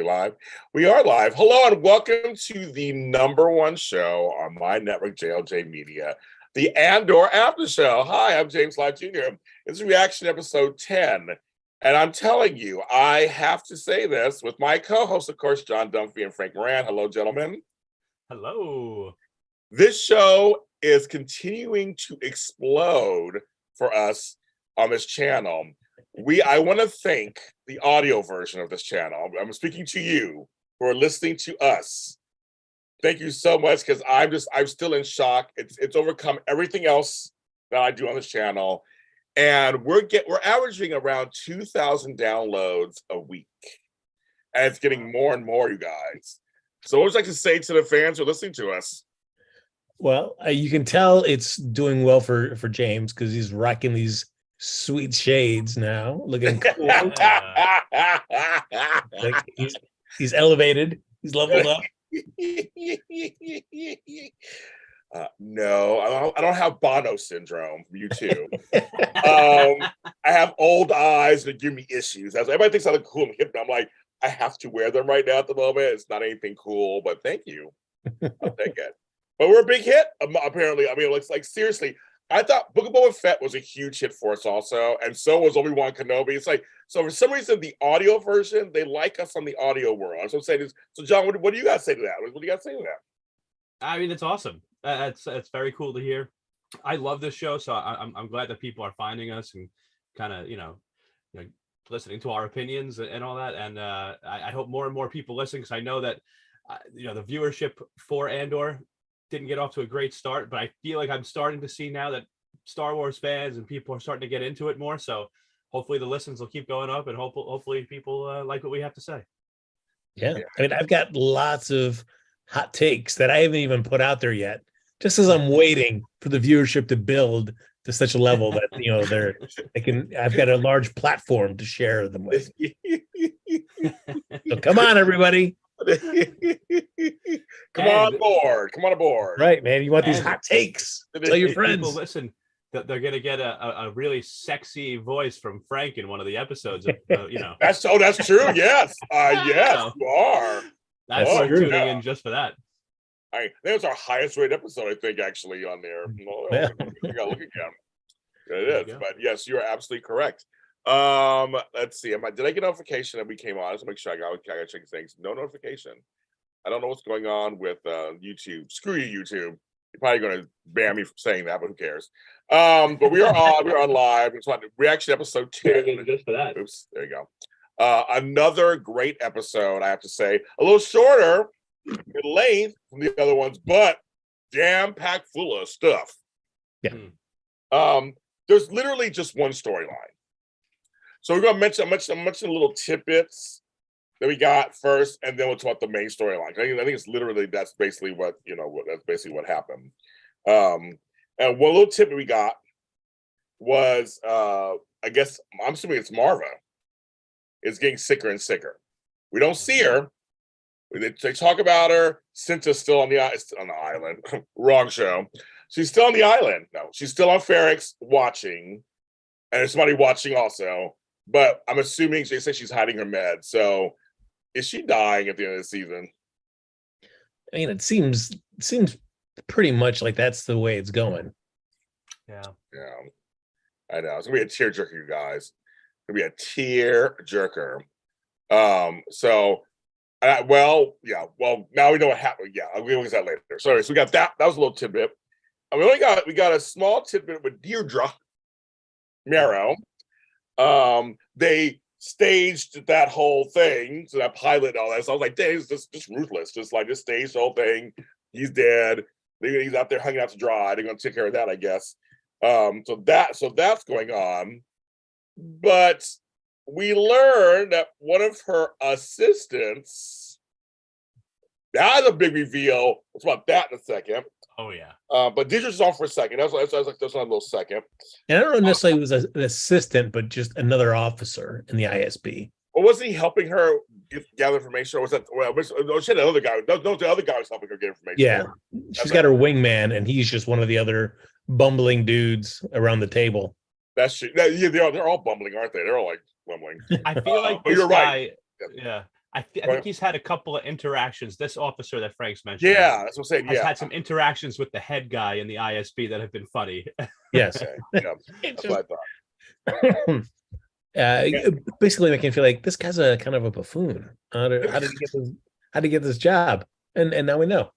we live? We are live. Hello and welcome to the number one show on my network, JLJ Media, the Andor Aftershow. Hi, I'm James Lott Jr. It's reaction episode 10. And I'm telling you, I have to say this with my co-hosts, of course, John Dunphy and Frank Moran. Hello, gentlemen. Hello. This show is continuing to explode for us on this channel. I want to thank the audio version of this channel. I'm speaking to you who are listening to us. Thank you so much, because I'm still in shock. It's overcome everything else that I do on this channel, and we're averaging around 2,000 downloads a week, and it's getting more and more, you guys. So, what would you like to say to the fans who are listening to us? Well, you can tell it's doing well for James because he's rocking these sweet shades now, looking cool. Like he's elevated. He's leveled up. No, I don't have Bono syndrome. You too. I have old eyes that give me issues. Everybody thinks I look cool and hip. I'm like, I have to wear them right now at the moment. It's not anything cool, but thank you. I'll take it. But we're a big hit, apparently. I mean, like seriously, I thought Book of Boba Fett was a huge hit for us also, and so was Obi-Wan Kenobi. It's like, so for some reason, the audio version, they like us on the audio world. So I'm saying this. So John, what do you guys say to that? What do you guys say to that? I mean, it's awesome. It's very cool to hear. I love this show, so I'm glad that people are finding us and kind of, listening to our opinions and all that. And I hope more and more people listen, because I know that, the viewership for Andor didn't get off to a great start, but I feel like I'm starting to see now that Star Wars fans and people are starting to get into it more. So hopefully the listens will keep going up, and hopefully people like what we have to say. Yeah. I mean, I've got lots of hot takes that I haven't even put out there yet, just as I'm waiting for the viewership to build to such a level that, I've got a large platform to share them with. So come on, everybody. Come on aboard. Right, man. You want these hot takes? Tell your friends. People listen, that they're gonna get a really sexy voice from Frank in one of the episodes. That's true. Yes, yes, you are. That's tuning in just for that. That was our highest rated episode, I think, actually, on there. Yeah. You gotta look again. It is, but yes, you are absolutely correct. Let's see. Did I get a notification that we came on? Let's make sure I gotta check things. No notification. I don't know what's going on with YouTube. Screw you, YouTube. You're probably gonna ban me from saying that, but who cares? But we are on. We're on live. It's on reaction episode 2. Just for that. Oops, there you go. Another great episode, I have to say. A little shorter in length from the other ones, but jam packed full of stuff. Yeah. There's literally just one storyline. So we're gonna mention little tidbits that we got first, and then we'll talk about the main storyline. I think it's literally that's basically what happened. And one little tidbit we got was I guess I'm assuming it's Marva is getting sicker and sicker. We don't see her. They talk about her. Cinta's still on the island. Wrong show. She's still on the island. No, she's still on Ferrix watching, and there's somebody watching also. But I'm assuming they say she's hiding her meds. So is she dying at the end of the season? I mean, it seems pretty much like that's the way it's going. Yeah. I know. It's gonna be a tear jerker, you guys. It's gonna be a tear jerker. Well, now we know what happened. Yeah, I'll get into that later. Sorry, so we got that. That was a little tidbit. And we got a small tidbit with Deirdre Marrow. They staged that whole thing, so that pilot and all that. So I was like, dang, it's just ruthless. Just staged the whole thing. He's dead. He's out there hanging out to dry. They're gonna take care of that, I guess. So that's going on. But we learned that one of her assistants. That's a big reveal. We'll talk about that in a second. Oh yeah. But Deirdre's on for a second. That's like that's on a little second. And I don't know necessarily it was an assistant, but just another officer in the ISB. Or wasn't he helping her gather information? Or was that she had another guy? No, the other guy was helping her get information. Yeah, she's got her wingman, and he's just one of the other bumbling dudes around the table. That's true. Yeah, they're all bumbling, aren't they? They're all bumbling. I feel like this you're guy, right. Yeah, I think he's had a couple of interactions. This officer that Frank's mentioned, Yeah, that's what I'm saying. has Yeah, had some interactions with the head guy in the ISB that have been funny. Yes. okay. Yeah, It's that's what I thought. basically making me feel like this guy's a kind of a buffoon. How did he get this? How did he get this job? And now we know.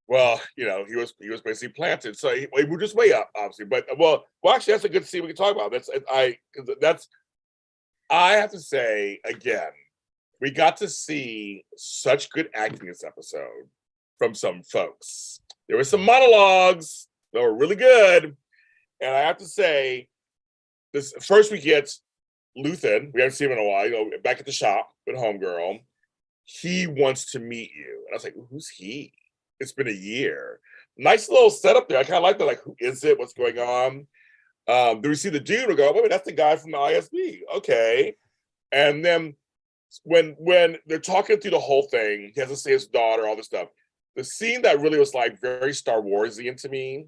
Well, he was basically planted, so he moved his way up, obviously. But well, actually, that's a good scene we can talk about. I have to say again, we got to see such good acting this episode from some folks. There were some monologues that were really good, and I have to say, this first we get Luthen. We haven't seen him in a while. Back at the shop with Homegirl. He wants to meet you, and I was like, "Who's he?" It's been a year. Nice little setup there. I kind of like that. Like, who is it? What's going on? Do we see the dude? We go, wait, that's the guy from the ISB. Okay. And then when they're talking through the whole thing, he has to say his daughter, all this stuff. The scene that really was like very Star Warsian to me,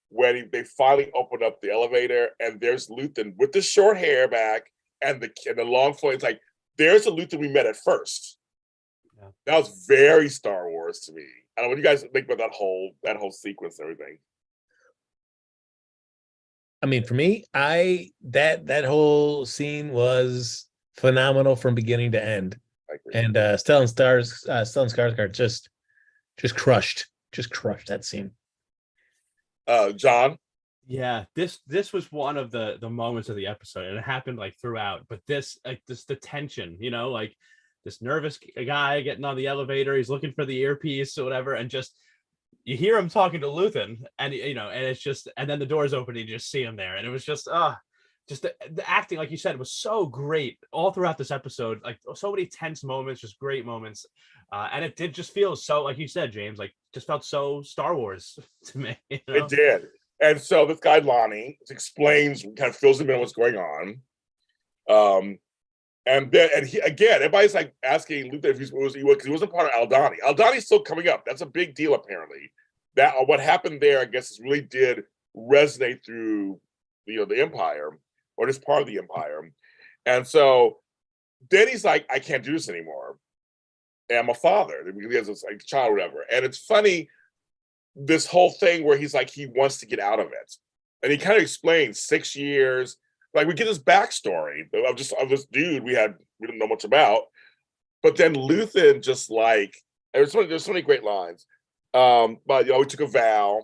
when they finally open up the elevator and there's Luthen with the short hair back and the long flowing. It's like, there's the Luthen we met at first. Yeah. That was very Star Wars to me. I don't know what you guys think about that whole sequence and everything. I mean, for me, that whole scene was phenomenal from beginning to end. And Stellan Skarsgård just crushed that scene. John? Yeah, this was one of the moments of the episode, and it happened like throughout. But the tension, like this nervous guy getting on the elevator, he's looking for the earpiece or whatever, and just you hear him talking to Luthen, and and it's just, and then the doors open and you just see him there, and it was just the acting, like you said, was so great all throughout this episode. Like so many tense moments, just great moments, and it did just feel so, like you said, James, like just felt so Star Wars to me. It did. And so this guy Lonnie explains, kind of fills him in what's going on. And he, again, everybody's like asking Luther if he wasn't part of Aldhani. Aldhani's still coming up. That's a big deal, apparently. That what happened there, I guess, really did resonate through the Empire, or just part of the Empire. And so then he's like, I can't do this anymore. And I'm a father. He has this like child, or whatever. And it's funny, this whole thing where he's like, he wants to get out of it. And he kind of explains 6 years. Like, we get this backstory of this dude we didn't know much about. But then Luthen just like, there's so many great lines. But he took a vow.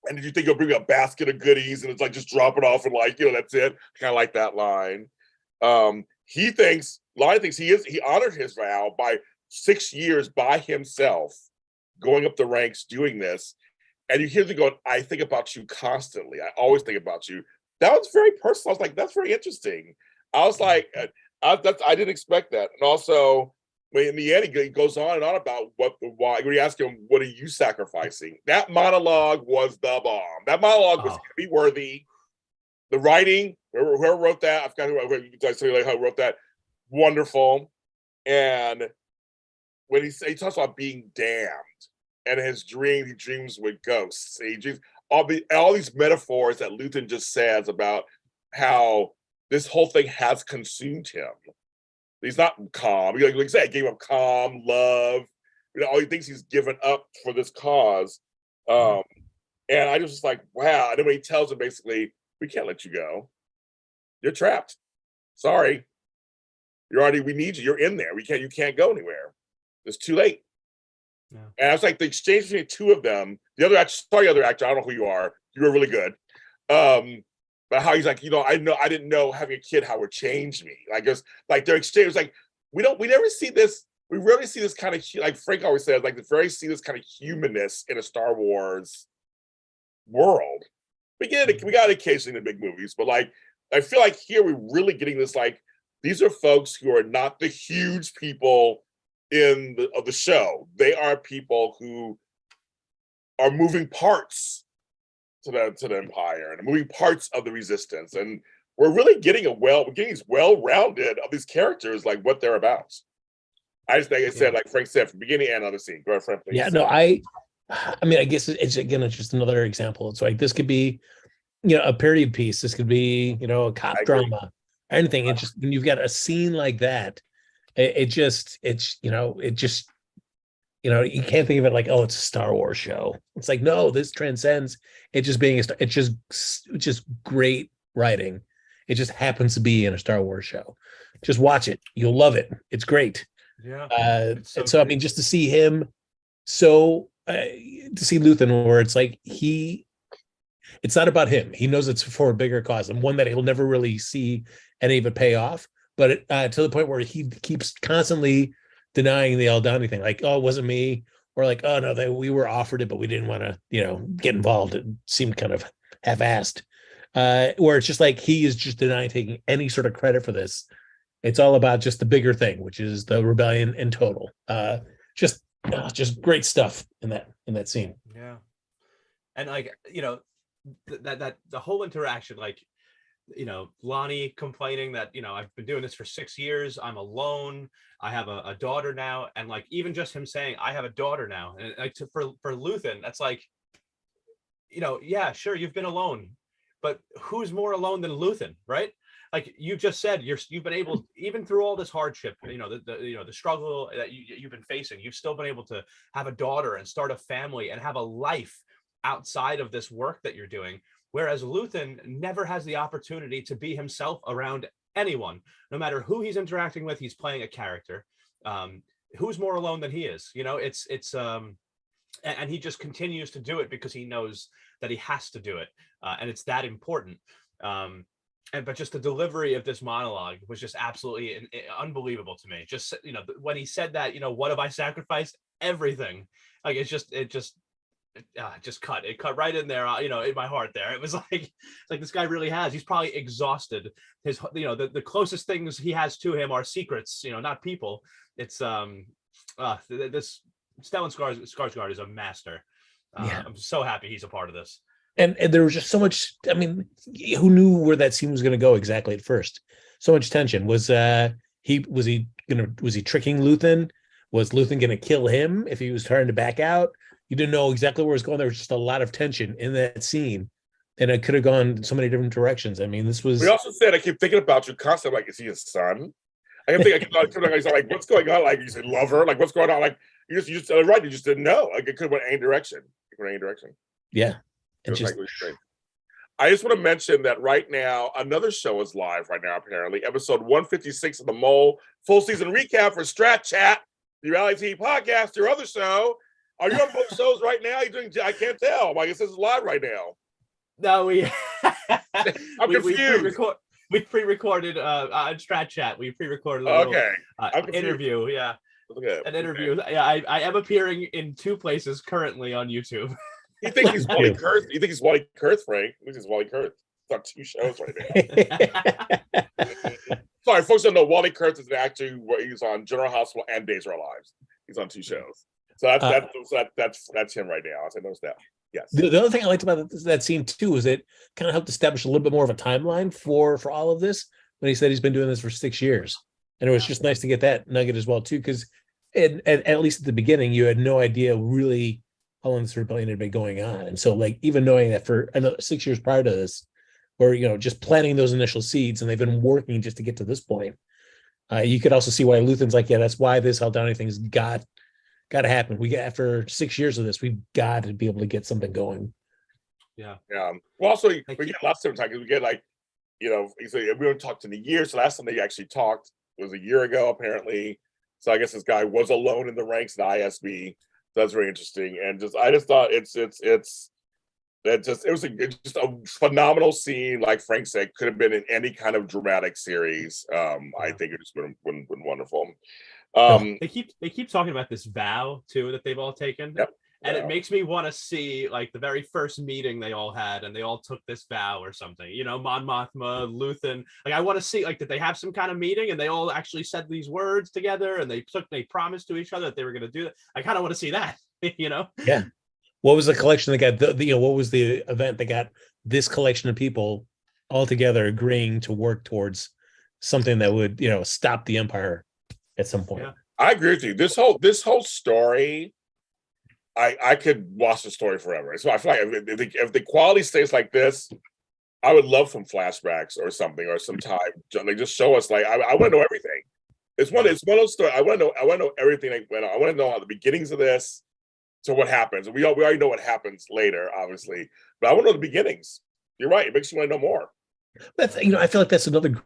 And did you think you'll bring a basket of goodies and it's like just drop it off and like, that's it? Kind of like that line. Lonnie thinks he honored his vow by 6 years by himself, going up the ranks, doing this. And you hear them going, I think about you constantly. I always think about you. That was very personal. I was like, that's very interesting. I was like, I didn't expect that. And also, in the end, he goes on and on about why. When you ask him, what are you sacrificing? That monologue was the bomb. That monologue was be worthy. The writing, whoever wrote that, I forgot who wrote that. Wonderful. And when he talks about being damned and his dream, he dreams with ghosts. He dreams all these metaphors that Luthen just says about how this whole thing has consumed him. He's not calm. Like I said, he gave up calm, love. All he thinks he's given up for this cause. And I just was like, wow. And then when he tells him basically, we can't let you go. You're trapped. Sorry. We need you. You're in there. You can't go anywhere. It's too late. Yeah. And I was like, the exchange between the two of them, the other actor, I don't know who you are. You were really good. But how he's like, I didn't know having a kid, how it changed me. Like, just like their exchange was like, we never see this. We rarely see this kind of, like Frank always says, like, we see this kind of humanness in a Star Wars world. We got it occasionally in the big movies, but like, I feel like here we're really getting this, like, these are folks who are not the huge people of the show. They are people who are moving parts to the Empire and moving parts of the Resistance, and we're really getting these well-rounded of these characters, like what they're about. I just think I said, like Frank said, from beginning and other scene. Go ahead, Frank, please. Yeah, no, I mean, I guess it's just another example. It's like this could be, a period piece. This could be, a cop drama, anything. It's just when you've got a scene like that, You can't think of it like, oh, it's a Star Wars show. It's like, no, this transcends it just being it's just great writing. It just happens to be in a Star Wars show. Just watch it. You'll love it. It's great. Yeah. And so I mean, just to see him, to see Luthen, where it's like it's not about him. He knows it's for a bigger cause, and one that he'll never really see any of it pay off. But to the point where he keeps constantly denying the Aldani thing, like, oh, it wasn't me, or like, oh no, we were offered it, but we didn't want to, get involved. It seemed kind of half-assed. Where it's just like he is just denying taking any sort of credit for this. It's all about just the bigger thing, which is the rebellion in total. Just great stuff in that scene. Yeah, and like that the whole interaction, like Lonnie complaining that I've been doing this for 6 years, I'm alone, I have a daughter now, and like even just him saying I have a daughter now, and like for Luthen, that's like yeah, sure, you've been alone, but who's more alone than Luthen, right? Like you just said, you've been able, even through all this hardship, the struggle that you've been facing, you've still been able to have a daughter and start a family and have a life outside of this work that you're doing. Whereas Luthen never has the opportunity to be himself around anyone. No matter who he's interacting with, he's playing a character. Who's more alone than he is? And he just continues to do it because he knows that he has to do it, and it's that important. But just the delivery of this monologue was just absolutely unbelievable to me. Just when he said that, what have I sacrificed? Everything. Like it cut right in there, in my heart there. It was like this guy really has, he's probably exhausted his, the closest things he has to him are secrets, not people. It's this Stellan Skarsgård is a master. I'm so happy he's a part of this. And there was just so much. I mean, who knew where that scene was going to go exactly at first? So much tension. Was he tricking Luthen? Was Luthen going to kill him if he was trying to back out? You didn't know exactly where it was going. There was just a lot of tension in that scene, and it could have gone so many different directions. I mean, this was. We also said, I keep thinking about you constantly. Like, is he his son? I keep like, what's going on? Like, you said, love her. Like, what's going on? Like, you just right. You just didn't know. Like, it could have went any direction. Yeah. I just want to mention that right now, another show is live right now, apparently. Episode 156 of The Mole. Full season recap for Strat Chat, the reality TV podcast, your other show. Are you on both shows right now? You're doing, I can't tell. I guess this is live right now. No, I'm confused. We pre-recorded on Strat Chat. We pre-recorded a little interview. Yeah. Okay. An interview. Okay. Yeah, I am appearing in 2 places currently on YouTube. You think he's Wally Kurth? You think he's Wally Kurth, Frank? I think he's Wally Kurth. He's on 2 shows right now. Sorry, folks don't know Wally Kurth is an actor who he's on General Hospital and Days of Our Lives. He's on 2 shows. So that's him right now. I noticed that. Yes. The other thing I liked about that scene too is it kind of helped establish a little bit more of a timeline for all of this. When he said he's been doing this for 6 years, and it was just nice to get that nugget as well too, because at least at the beginning you had no idea really how long this rebellion had been going on. And so like even knowing that for another 6 years prior to this, or just planting those initial seeds, and they've been working just to get to this point, you could also see why Luthen's like, yeah, that's why this Aldani thing's got to happen. After 6 years of this, we've got to be able to get something going. Yeah. Well, also we get lots of times. We get like, we haven't talked in a year. So last time they actually talked was a year ago, apparently. So I guess this guy was alone in the ranks at ISB. That's very interesting, and I just thought it was just a phenomenal scene. Like Frank said, could have been in any kind of dramatic series. I think it just been wonderful. They keep talking about this vow too that they've all taken. Yep. And it makes me want to see like the very first meeting they all had, and they all took this vow or something. Mon Mothma, Luthen. Like I want to see, like, did they have some kind of meeting and they all actually said these words together, and they promised to each other that they were going to do that. I kind of want to see that. Yeah. What was the collection that got what was the event that got this collection of people all together agreeing to work towards something that would stop the Empire at some point? Yeah. I agree with you. This whole story. I could watch the story forever. So I feel like if the quality stays like this, I would love some flashbacks or something, or some time. Like just show us. Like I want to know everything. It's one of those stories. I want to know everything that went on. I want to know how the beginnings of this to what happens. We already know what happens later, obviously, but I want to know the beginnings. You're right. It makes you want to know more. That's, I feel like that's another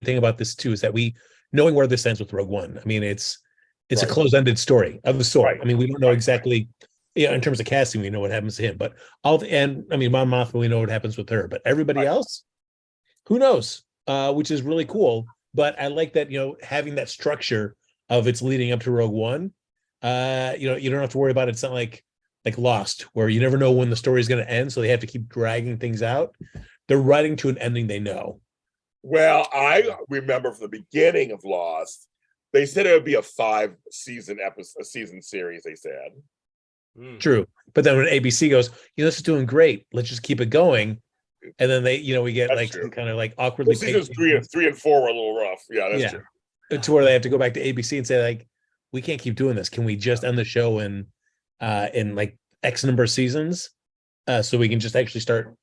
thing about this too, is that we knowing where this ends with Rogue One. I mean, it's Right. a closed-ended story of the sort. Right. I mean, we don't know Right. exactly, in terms of casting, we know what happens to him, but Mon Mothma, we know what happens with her, but everybody Right. else, who knows? Which is really cool. But I like that, having that structure of it's leading up to Rogue One. You don't have to worry about it. It's not like Lost, where you never know when the story is going to end, so they have to keep dragging things out. They're writing to an ending they know. Well, I remember from the beginning of Lost, they said it would be a 5-season season series. They said True, but then when ABC goes, this is doing great, let's just keep it going, and then they, we get That's like true. some kind of like awkwardly Well, seasons three and 4 were a little rough. Yeah, that's true. to where they have to go back to ABC and say like, we can't keep doing this. Can we just end the show in like X number of seasons, so we can just actually start,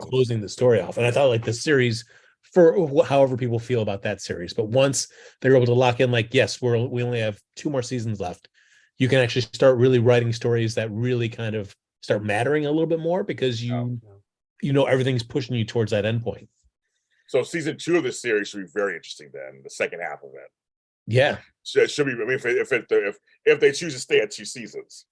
closing the story off? And I thought like the series, for however people feel about that series, but once they're able to lock in, like, yes, we only have 2 more seasons left, you can actually start really writing stories that really kind of start mattering a little bit more, because everything's pushing you towards that endpoint. So season 2 of this series should be very interesting. Then the second half of it, yeah, it should be. I mean, if they choose to stay at 2 seasons,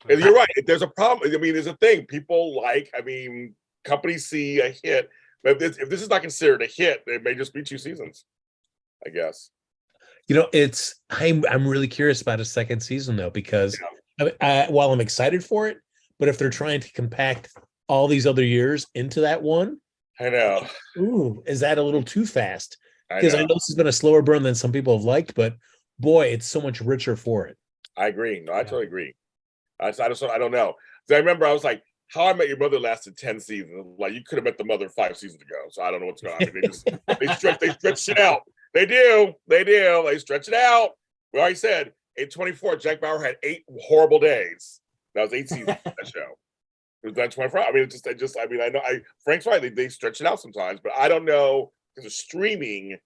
and you're right. There's a problem. I mean, there's a thing people like. I mean, companies see a hit, but if this is not considered a hit, it may just be 2 seasons, I guess. I'm really curious about a second season though, because while I'm excited for it, but if they're trying to compact all these other years into that one, I know. Ooh, is that a little too fast? I Because I know. know this has been a slower burn than some people have liked, but boy, it's so much richer for it. I agree. No, I totally agree. I don't know. I remember I was like, How I Met Your Mother lasted 10 seasons. Like, you could have met the mother 5 seasons ago. So I don't know what's going on. I mean, they stretch it out. They do. They stretch it out. We already said 824. Jack Bauer had 8 horrible days. That was 8 seasons of that show. It was done 24. I mean, I know Frank's right. They stretch it out sometimes, but I don't know, because of streaming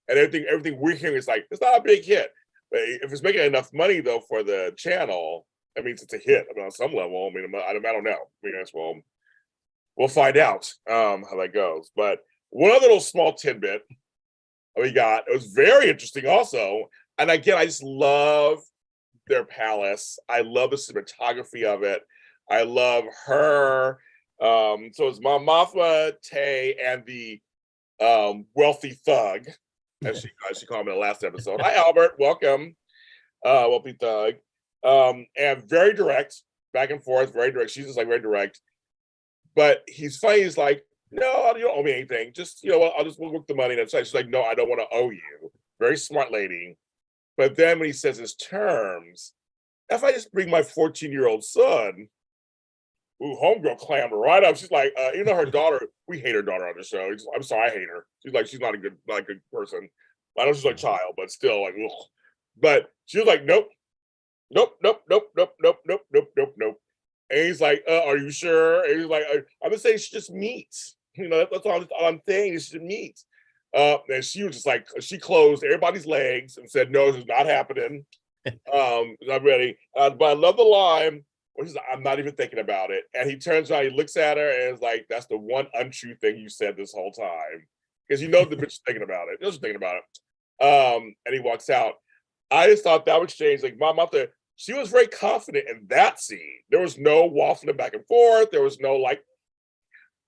and everything we're hearing is like, it's not a big hit. But if it's making enough money though for the channel, that means it's a hit. I mean, on some level. I mean, I don't know. I guess we'll find out how that goes. But one other little small tidbit we got, it was very interesting also. And again, I just love their palace. I love the cinematography of it. I love her. So it's Mon Mothma, Tay, and the wealthy thug, as she called him in the last episode. Hi, Albert. Welcome. Wealthy thug. And very direct, back and forth, very direct. She's just like very direct. But he's funny. He's like, no, you don't owe me anything. Just, we'll work the money. That's right. She's like, no, I don't want to owe you. Very smart lady. But then when he says his terms, if I just bring my 14-year-old son, homegirl clammed right up. She's like, her daughter, we hate her daughter on the show. I'm sorry, I hate her. She's like, she's not a good person. I know she's like a child, but still, like, ugh. But she was like, nope. And he's like, are you sure? And he's like, I'm gonna say she just meets. That's all I'm saying. It's just meet. And she was just like, she closed everybody's legs and said, no, this is not happening. Not ready. But I love the line where he's like, I'm not even thinking about it. And he turns around, he looks at her, and is like, that's the one untrue thing you said this whole time. Because the bitch is thinking about it. She's thinking about it. And he walks out. I just thought that was strange. Like, Mom out there, she was very confident in that scene. There was no waffling back and forth. There was no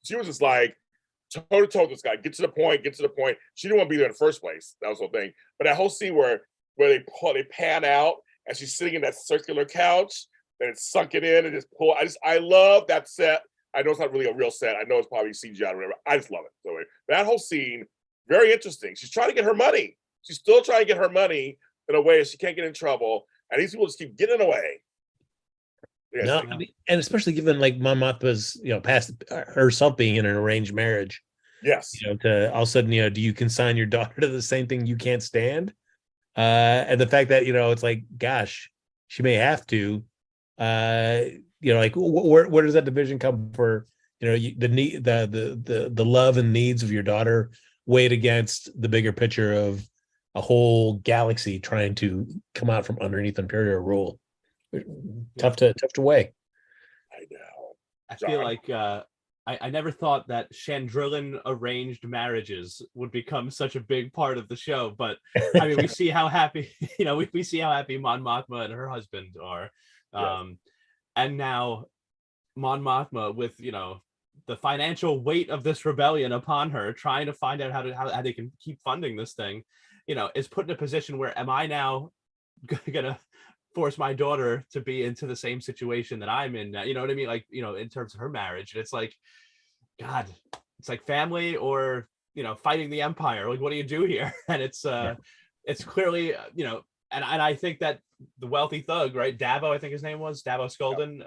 she was just like, toe to toe with this guy. Get to the point. She didn't want to be there in the first place. That was the whole thing. But that whole scene where they pan out and she's sitting in that circular couch and it's sunken in and just pull. I love that set. I know it's not really a real set. I know it's probably CGI or whatever. I just love it. So that whole scene, very interesting. She's trying to get her money. She's still trying to get her money in a way that she can't get in trouble. And these people just keep getting away. Yeah, no, I mean, and especially given like Mon Mothma's, past herself being in an arranged marriage. Yes. To all of a sudden, do you consign your daughter to the same thing you can't stand? And the fact that, it's like, gosh, she may have to, like, where does that division come for, the need, the love and needs of your daughter weighed against the bigger picture of a whole galaxy trying to come out from underneath Imperial rule. Tough to weigh. I know. I feel like I never thought that Chandrillan arranged marriages would become such a big part of the show, but I mean, we see how happy, we see how happy Mon Mothma and her husband are. And now Mon Mothma with, the financial weight of this rebellion upon her, trying to find out how they can keep funding this thing, is put in a position where am I now gonna force my daughter to be into the same situation that I'm in now? You know what I mean? Like, in terms of her marriage. And it's like, God, it's like family or, fighting the empire. Like, what do you do here? And it's clearly, and I think that the wealthy thug, right? Davo, I think his name was Davo Skulden.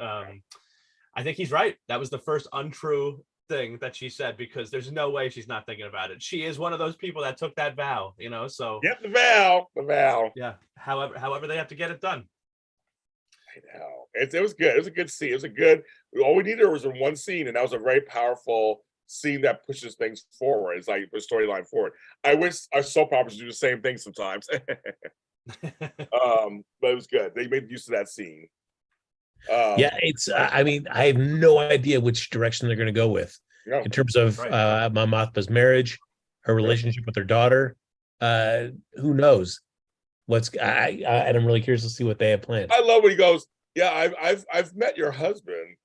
I think he's right. That was the first untrue thing that she said, because there's no way she's not thinking about it. She is one of those people that took that vow, so. Yep, the vow. Yeah. However they have to get it done. I know. It was good. It was a good scene. It was a good, all we needed was in one scene, and that was a very powerful scene that pushes things forward. It's like the storyline forward. I wish our soap operas do the same thing sometimes. But it was good. They made use of that scene. Yeah, it's I mean, I have no idea which direction they're going to go with in terms of Mon Mothma's marriage, her relationship with her daughter. Who knows? I'm really curious to see what they have planned. I love when he goes, "Yeah, I've met your husband,"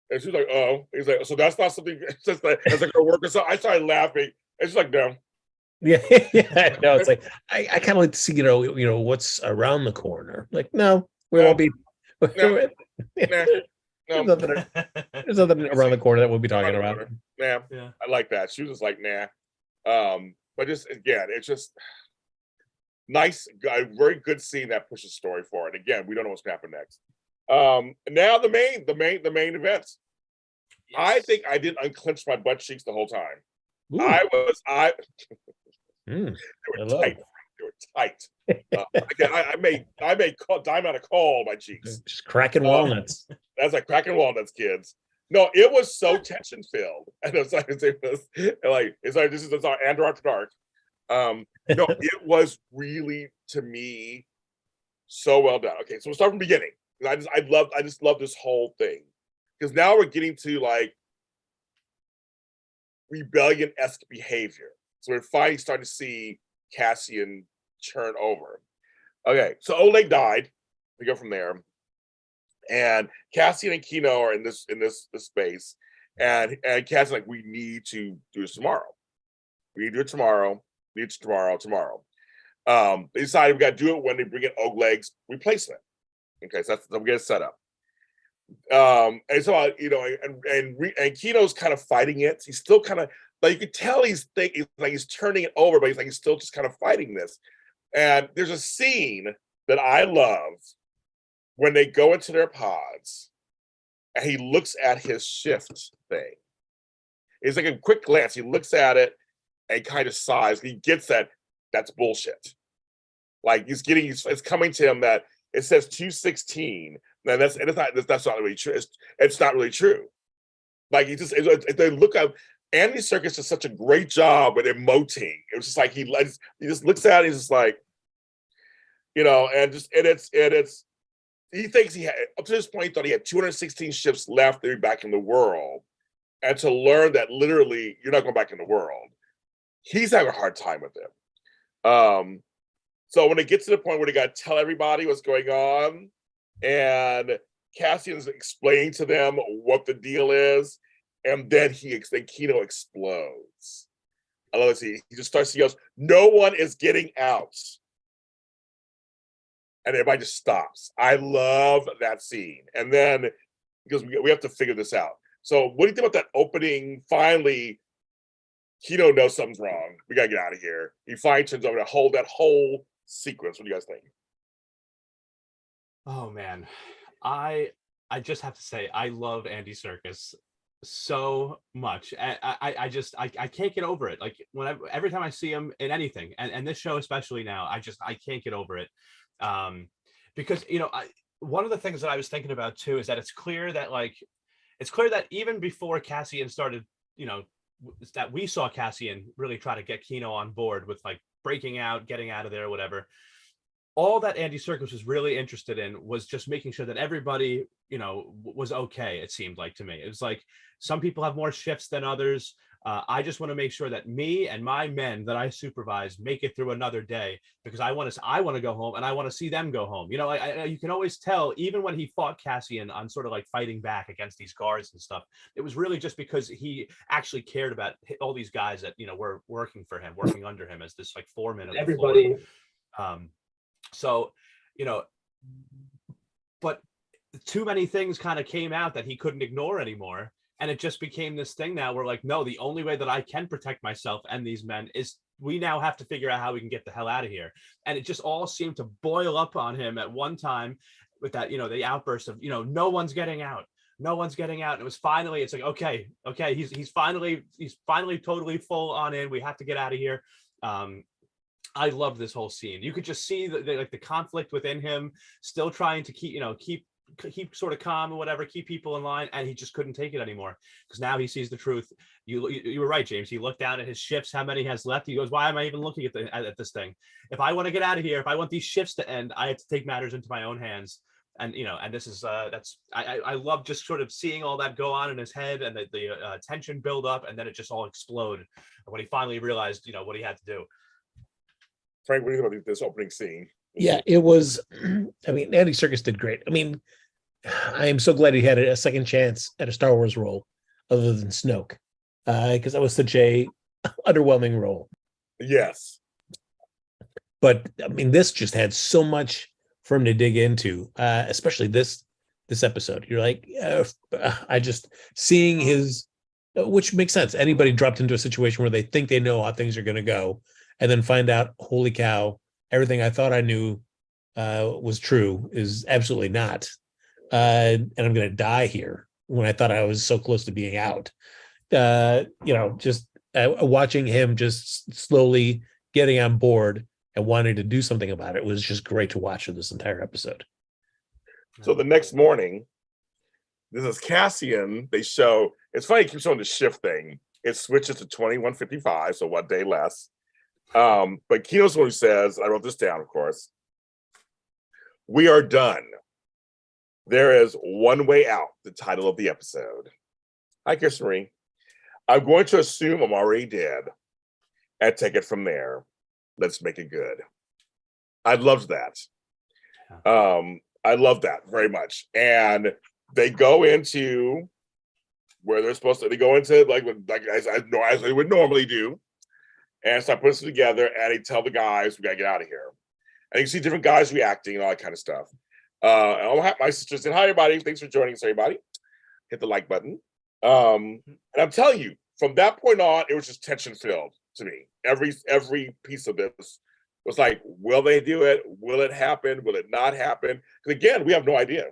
and she's like, "Oh," he's like, "So that's not something just like as like a worker." So I started laughing, and she's like, "No." Yeah, no, it's like I kind of like to see, what's around the corner. Like, no, we won't be. No. There's nothing around the corner that we'll be talking about. Yeah, I like that. She was just like, nah. But just again, it's just nice, a very good scene that pushes story forward. Again, we don't know what's gonna happen next. Now the main events. Yes. I think I didn't unclench my butt cheeks the whole time. Ooh. They were tight. They were tight. Again, I made dime out of coal my cheeks. Just cracking walnuts. That's like cracking walnuts, kids. No, it was so tension filled, and it's like this is our Andor After Dark. No, it was really, to me, so well done. Okay, so we'll start from the beginning. I just love this whole thing, because now we're getting to like rebellion-esque behavior. So we're finally starting to see Cassian turn over. Okay, so Oleg died. We go from there, and Cassian and Kino are in this space, and Cassian's like, we need to do this tomorrow. We need to do it tomorrow. Tomorrow. They decided we got to do it when they bring in Oleg's replacement. Okay, so we get it set up. And so and Kino's kind of fighting it. He's still kind of, but you could tell he's turning it over, but he's still just kind of fighting this. And there's a scene that I love when they go into their pods, and he looks at his shift thing. It's like a quick glance. He looks at it and kind of sighs. He gets that's bullshit. Like it's coming to him that it says 216. And that's not really true. It's not really true. Like they look up. Andy Serkis does such a great job at emoting. It was just like he just looks at it. He's just like, it's he thinks he had, up to this point, he thought he had 216 ships left to be back in the world, and to learn that literally you're not going back in the world, he's having a hard time with it. So when it gets to the point where they got to tell everybody what's going on, and Cassian's explaining to them what the deal is, and then Kino explodes. I love it. He just starts, he goes, "No one is getting out." And everybody just stops. I love that scene. And then, because we have to figure this out. So what do you think about that opening? Finally, Kino knows something's wrong. We got to get out of here. He finally turns over that whole sequence. What do you guys think? Oh, man. I just have to say, I love Andy Serkis so much. I can't get over it. Like every time I see him in anything, and this show especially now, I can't get over it. Because one of the things that I was thinking about too is that it's clear that even before Cassian started, that we saw Cassian really try to get Kino on board with like breaking out, getting out of there, whatever. All that Andy Serkis was really interested in was just making sure that everybody, was okay. It seemed like to me, it was like some people have more shifts than others. I just want to make sure that me and my men that I supervise make it through another day, because I want to go home and I want to see them go home. You can always tell, even when he fought Cassian on sort of like fighting back against these guards and stuff, it was really just because he actually cared about all these guys that, were working for him, working under him as this like foreman of everybody. So, but too many things kind of came out that he couldn't ignore anymore. And it just became this thing now where like, no, the only way that I can protect myself and these men is we now have to figure out how we can get the hell out of here. And it just all seemed to boil up on him at one time with that, the outburst of, no one's getting out. No one's getting out. And it was finally, it's like, okay. He's finally totally full on in. We have to get out of here. I love this whole scene. You could just see the conflict within him, still trying to keep sort of calm or whatever, keep people in line, and he just couldn't take it anymore because now he sees the truth. You were right, James. He looked down at his shifts, how many he has left. He goes, why am I even looking at this thing? If I want to get out of here, if I want these shifts to end, I have to take matters into my own hands. And and this is I love just sort of seeing all that go on in his head, and the tension build up, and then it just all explode when he finally realized what he had to do. Frank, what do you think about this opening scene? Yeah, it was. I mean, Andy Serkis did great. I mean, I am so glad he had a second chance at a Star Wars role other than Snoke, because that was such a underwhelming role. Yes, but I mean, this just had so much for him to dig into, especially this episode. You're like, I just seeing his, which makes sense. Anybody dropped into a situation where they think they know how things are going to go, and then find out, holy cow, everything I thought I knew was true is absolutely not. And I'm going to die here when I thought I was so close to being out. Just watching him just slowly getting on board and wanting to do something about it was just great to watch in this entire episode. So the next morning, this is Cassian. They show, it's funny, it keeps showing the shift thing. It switches to 21:55, so 1 day less. But Kino's one who says, I wrote this down, of course, we are done. There is one way out, the title of the episode. Hi, Chris Marie. I'm going to assume I'm already dead and take it from there. Let's make it good. I loved that. I love that very much. And they go into where they're supposed to, they go into like as they would normally do, and start putting them together, and they tell the guys, we gotta get out of here. And you can see different guys reacting and all that kind of stuff. And all my sisters said, hi, everybody. Thanks for joining us, everybody. Hit the like button. And I'm telling you, from that point on, it was just tension filled to me. Every piece of this was like, will they do it? Will it happen? Will it not happen? Because again, we have no idea.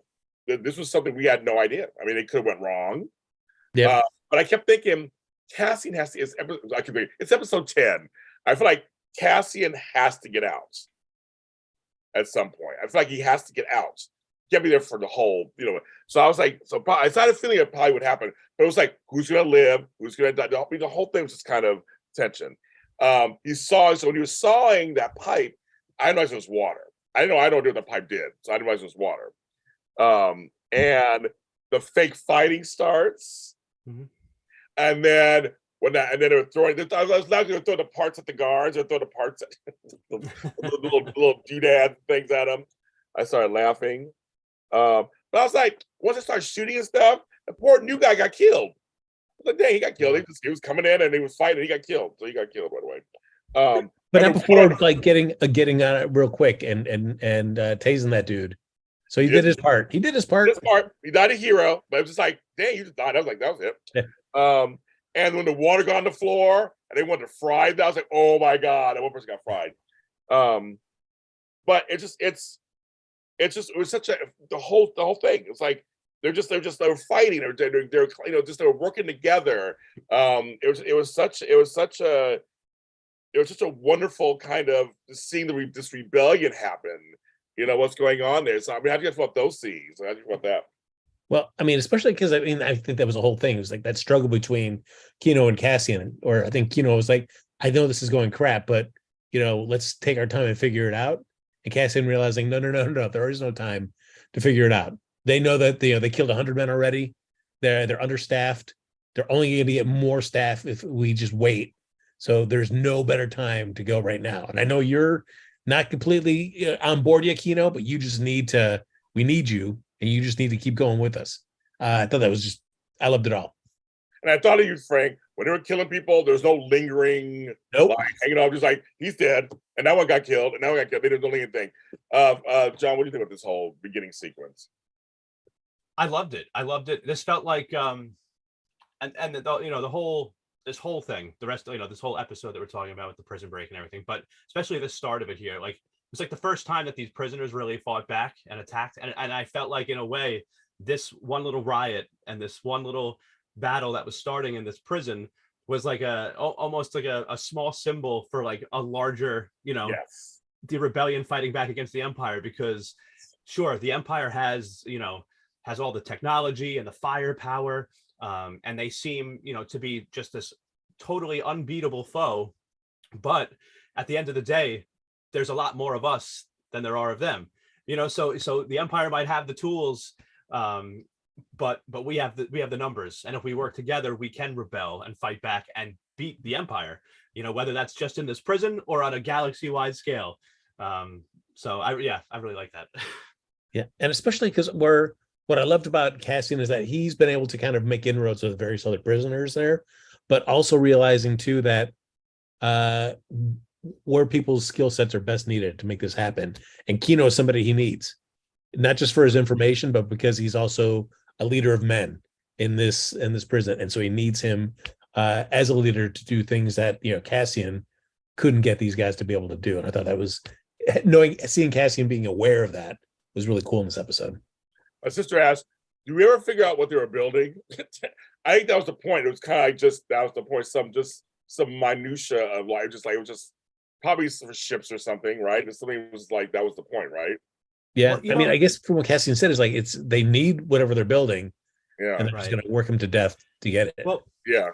This was something we had no idea. I mean, it could have went wrong. Yeah. But I kept thinking, Cassian has to, it's episode 10. I feel like Cassian has to get out at some point. I feel like he has to get out. He can't be there for the whole, So I was like, I started feeling it probably would happen, but it was like, who's going to live? Who's going to die? The whole thing was just kind of tension. So when he was sawing that pipe, I didn't realize it was water. I don't know what the pipe did, so I didn't realize it was water. And the fake fighting starts. Mm-hmm. And then they were throwing. I was not going to throw the parts at the guards or throw the parts at the little doodad things at them. I started laughing, but I was like, once I started shooting and stuff, the poor new guy got killed. Like, dang, he got killed. He was coming in and he was fighting. He got killed. So he got killed, by the way. But not before like getting on it real quick and tasing that dude. So he did his part. He did his part. He died a hero, but it was just like, dang, he just died. I was like, that was it. Yeah. And when the water got on the floor and they wanted to fry that, I was like, oh my God, that one person got fried. But it was such the whole thing. It's like they were fighting. They were working together. It was such a wonderful kind of seeing this rebellion happen. What's going on there. So I mean, how do you feel about those scenes? How do you feel about that? Well, I mean, especially because I think that was the whole thing. It was like that struggle between Kino and Cassian, or I think Kino was like, I know this is going crap, but let's take our time and figure it out. And Cassian realizing, no, there is no time to figure it out. They know that they killed 100 men already. They're understaffed. They're only going to get more staff if we just wait. So there's no better time to go right now. And I know you're not completely on board yet, Kino, but we need you, and you just need to keep going with us. I thought I loved it all. And I thought of you, Frank, when they were killing people, there's no lingering, Nope. hanging on, just like, he's dead, and that one got killed, and that one got killed. They didn't do anything. John, what do you think about this whole beginning sequence? I loved it. This felt like, this whole thing, the rest, this whole episode that we're talking about with the prison break and everything, but especially the start of it here, like, it's like the first time that these prisoners really fought back and attacked. And I felt like, in a way, this one little riot and this one little battle that was starting in this prison was like almost like a small symbol for like a larger, Yes. the rebellion fighting back against the Empire. Because sure, the Empire has all the technology and the firepower, and they seem, to be just this totally unbeatable foe. But at the end of the day, there's a lot more of us than there are of them, so the Empire might have the tools, but we have the numbers, and if we work together, we can rebel and fight back and beat the Empire, whether that's just in this prison or on a galaxy-wide scale. So I really like that. Yeah, and especially because what I loved about Cassian is that he's been able to kind of make inroads with various other prisoners there, but also realizing too that where people's skill sets are best needed to make this happen. And Kino is somebody he needs, not just for his information, but because he's also a leader of men in this prison. And so he needs him as a leader to do things that, Cassian couldn't get these guys to be able to do. And I thought that was seeing Cassian being aware of that was really cool in this episode. My sister asked, "Do we ever figure out what they were building?" I think that was the point. It was kind of that was the point. Some minutia of life, it was just probably for ships or something, right? And something was like that was the point, right? Yeah, well, I guess from what Cassian said is like they need whatever they're building, yeah, and they're just going to work them to death to get it. Well, yeah,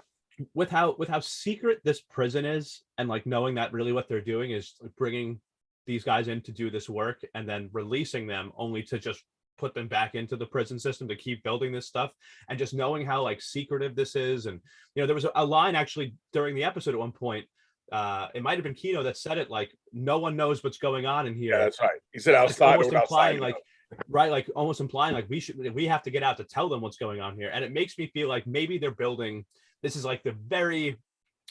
with how secret this prison is, and like knowing that really what they're doing is bringing these guys in to do this work and then releasing them only to just put them back into the prison system to keep building this stuff, and just knowing how like secretive this is. And there was a line actually during the episode at one point, it might have been Kino that said it, like, no one knows what's going on in here. Yeah, that's right. He said outside, almost implying outside, almost implying like we have to get out to tell them what's going on here. And it makes me feel like maybe they're building, this is like the very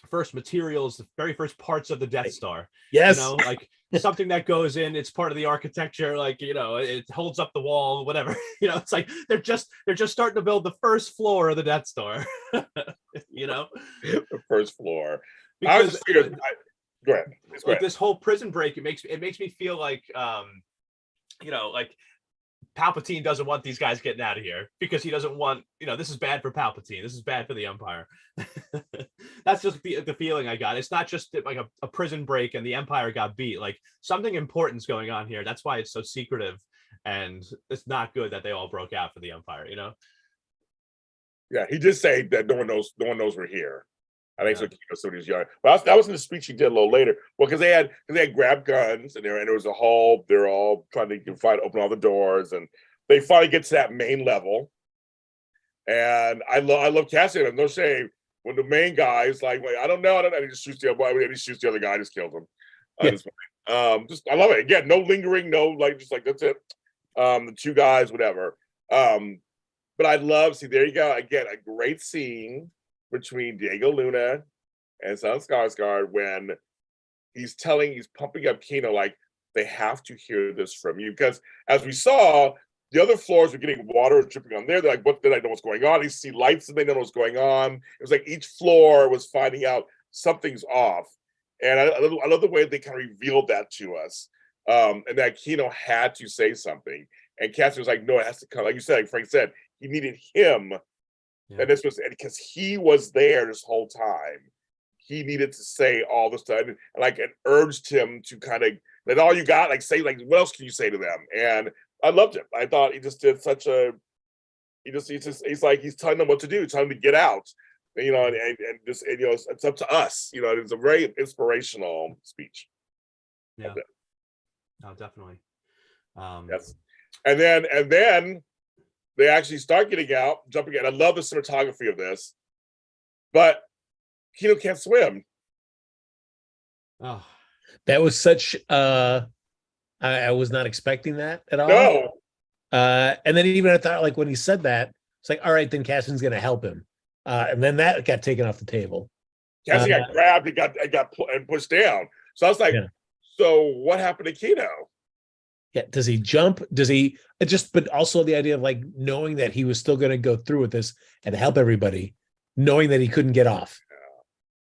first materials, the very first parts of the Death Star. Yes, like something that goes in, it's part of the architecture, like it holds up the wall, whatever. It's like they're just starting to build the first floor of the Death Star. The first floor. Because, I was just figured. Go ahead. Like this whole prison break, it makes me feel like like Palpatine doesn't want these guys getting out of here, because he doesn't want, this is bad for Palpatine, this is bad for the Empire. That's just the feeling I got. It's not just like a prison break and the Empire got beat. Like something important's going on here. That's why it's so secretive, and it's not good that they all broke out for the Empire. Yeah, he did say that no one knows we're here. I think so. Somebody's yard. But that was in the speech he did a little later. Well, because they had grabbed guns, and there was a hall. They're all trying to open all the doors, and they finally get to that main level. And I love Cassian. I'm no shame when the main guy is like, "Wait, I don't know. And he just shoots the other. He shoots the other guy. Just kills him. I love it. Again, no lingering, no just like that's it. The two guys, whatever. But I love. See, there you go. Again, a great scene between Diego Luna and Stellan Skarsgård when he's pumping up Kino, like, they have to hear this from you. Because as we saw, the other floors were getting water dripping on there. They're like, what did I know what's going on? They see lights and they know what's going on. It was like each floor was finding out something's off. And I love the way they kind of revealed that to us. And that Kino had to say something. And Cassian was like, no, it has to come. Like you said, like Frank said, he needed him. Yeah. And this was because he was there this whole time. He needed to say all this stuff, and it urged him to kind of, that all you got, like, say, like, what else can you say to them? And I loved him. I thought he just did such a, he's like, he's telling them what to do, telling them to get out, and it's up to us. It's a very inspirational speech. Yeah. No, definitely. Yes. And then they actually start getting out, jumping in. I love the cinematography of this, but Kino can't swim. Oh, That was such I was not expecting that at all. No. And then even I thought, like, when he said that, it's like, all right, then Cassian's gonna help him. And then that got taken off the table. Cassie got grabbed and got pushed down. So I was like, Yeah. so what happened to Kino? Yeah, does he jump? Does he but also the idea of like knowing that he was still going to go through with this and help everybody, knowing that he couldn't get off.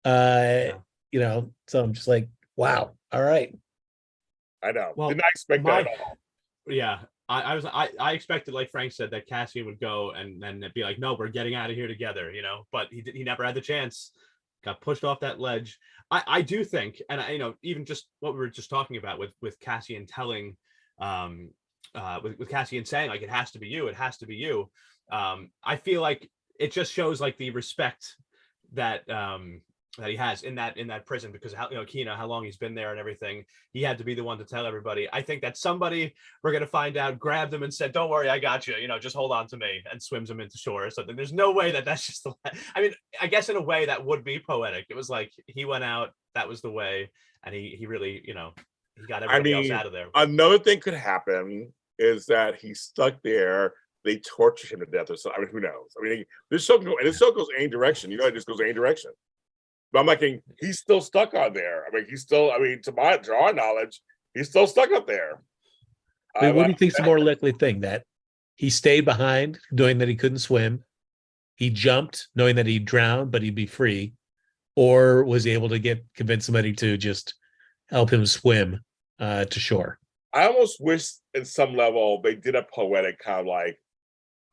So I'm just like, wow, all right. I know. Well, Did not expect that at all. Yeah. I expected, like Frank said, that Cassian would go and then be like, no, we're getting out of here together, but he never had the chance, got pushed off that ledge. I do think, and even just what we were just talking about with Cassian telling, with Cassian saying, like, it has to be you. I feel like it just shows like the respect that that he has in that prison, because Kino, how long he's been there and everything. He had to be the one to tell everybody. I think that somebody, we're gonna find out, grabbed him and said, "Don't worry, I got you. Just hold on to me," and swims him into shore or something. There's no way that's just the way. I mean, I guess in a way that would be poetic. It was like he went out, that was the way, and he really, he got everybody else out of there. Another thing could happen is that he's stuck there. They torture him to death or something. I mean, who knows? I mean, this show goes any direction. It just goes any direction. But I'm like, he's still stuck on there. I mean, to our knowledge, he's still stuck up there. I mean, what do you think's the more likely thing? That he stayed behind, knowing that he couldn't swim, he jumped, knowing that he'd drown, but he'd be free, or was he able to convince somebody to just help him swim to shore? I almost wish, in some level, they did a poetic kind of like,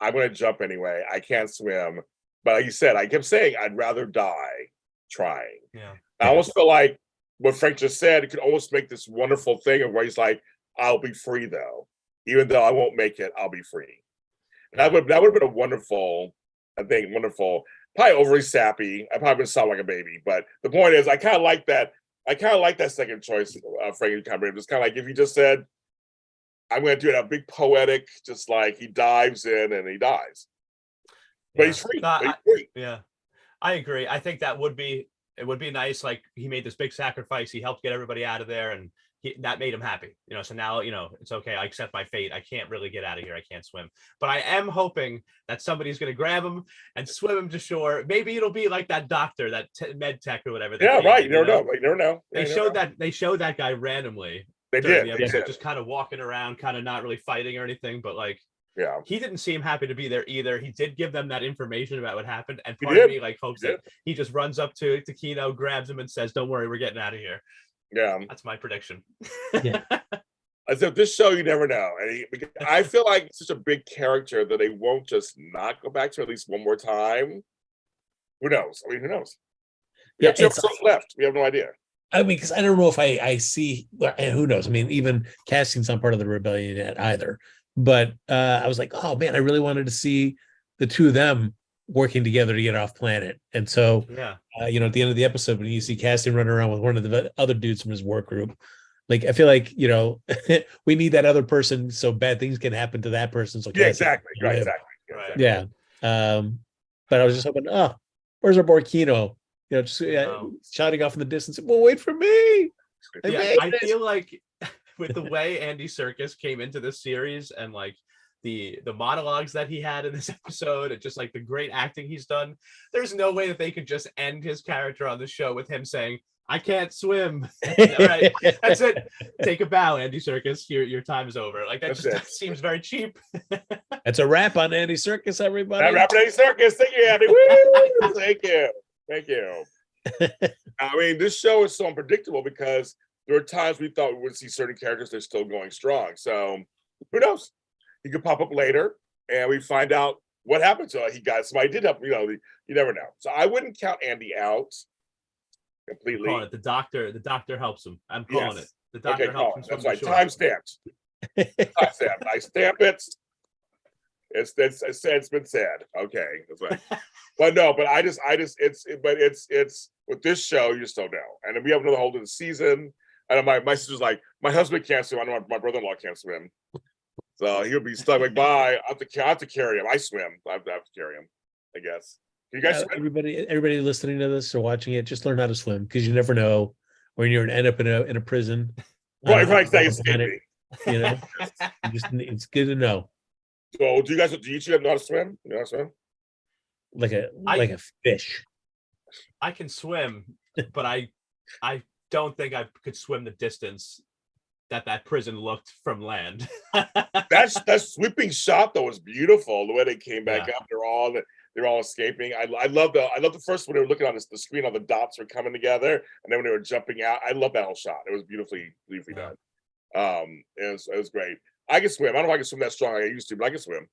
I'm going to jump anyway. I can't swim. But like you said, I kept saying, I'd rather die trying. Yeah. I almost feel like what Frank just said, it could almost make this wonderful thing of where he's like, I'll be free though. Even though I won't make it, I'll be free. Yeah. That would have been a wonderful, probably overly sappy. I probably would sound like a baby, but the point is, I kind of like that. I kind of like that second choice, Frank and Cameron. It's kind of like if he just said, I'm going to do it a big poetic, just like he dives in and he dies. But he's free. Yeah, I agree. I think it would be nice. Like, he made this big sacrifice. He helped get everybody out of there, and that made him happy. So now, it's okay. I accept my fate. I can't really get out of here. I can't swim. But I am hoping that somebody's going to grab him and swim him to shore. Maybe it'll be like that doctor, that med tech or whatever. Yeah, right. You never know. You never know. They showed that guy randomly. They did. Just kind of walking around, kind of not really fighting or anything, but like, yeah, he didn't seem happy to be there either. He did give them that information about what happened, and part of me like hopes that he just runs up to Kino, grabs him, and says, "Don't worry, we're getting out of here." Yeah, that's my prediction. Yeah. So this show, you never know, and I feel like it's such a big character that they won't just not go back to at least one more time. Who knows? I mean, who knows? Yeah, 2 episodes left. We have no idea. I mean, because I don't know if I see, and who knows? I mean, even Cassian's not part of the rebellion yet either. But I was like, oh man, I really wanted to see the two of them working together to get off planet. And so, at the end of the episode, when you see Cassian running around with one of the other dudes from his work group, like, I feel like, we need that other person so bad things can happen to that person. So exactly. Right. Yeah. But I was just hoping, where's our boy Kino? Just shouting off in the distance. Well, wait for me. I feel like with the way Andy Serkis came into this series and like the monologues that he had in this episode and just like the great acting he's done, there's no way that they could just end his character on the show with him saying, I can't swim. All right, that's it. Take a bow, Andy Serkis. Your time is over. Like, that seems very cheap. That's a wrap on Andy Serkis, everybody. Wrap on Andy Serkis. Thank you, Andy. Woo! Thank you. I mean, this show is so unpredictable because there are times we thought we would see certain characters that are still going strong. So who knows? He could pop up later and we find out what happened to him. Somebody did help, you never know. So I wouldn't count Andy out completely. I'm calling it. The doctor helps him. I'm calling it. The doctor helps him. That's right. Time stamped. I stamp it. It's been said. Okay. That's right. but it's with this show, you just don't know. And then we have another whole other season. And my sister's like, my husband can't swim. I know my brother-in-law can't swim. So he'll be stuck like, bye. I have to carry him. I swim. I have to carry him, I guess. You guys swim? Everybody listening to this or watching it, just learn how to swim, because you never know when you're gonna end up in a prison. Right, on stay a planet, escaping. you know, it's good to know. So do you two know how to swim? You know how to swim? Like a fish. I can swim, but I don't think I could swim the distance that prison looked from land. That sweeping shot though was beautiful. The way they came back Yeah. up, they're all escaping. I love the first when they were looking on the screen, all the dots were coming together, and then when they were jumping out, I love that whole shot. It was beautifully done. It was great. I can swim. I don't know if I can swim that strong like I used to, but I can swim.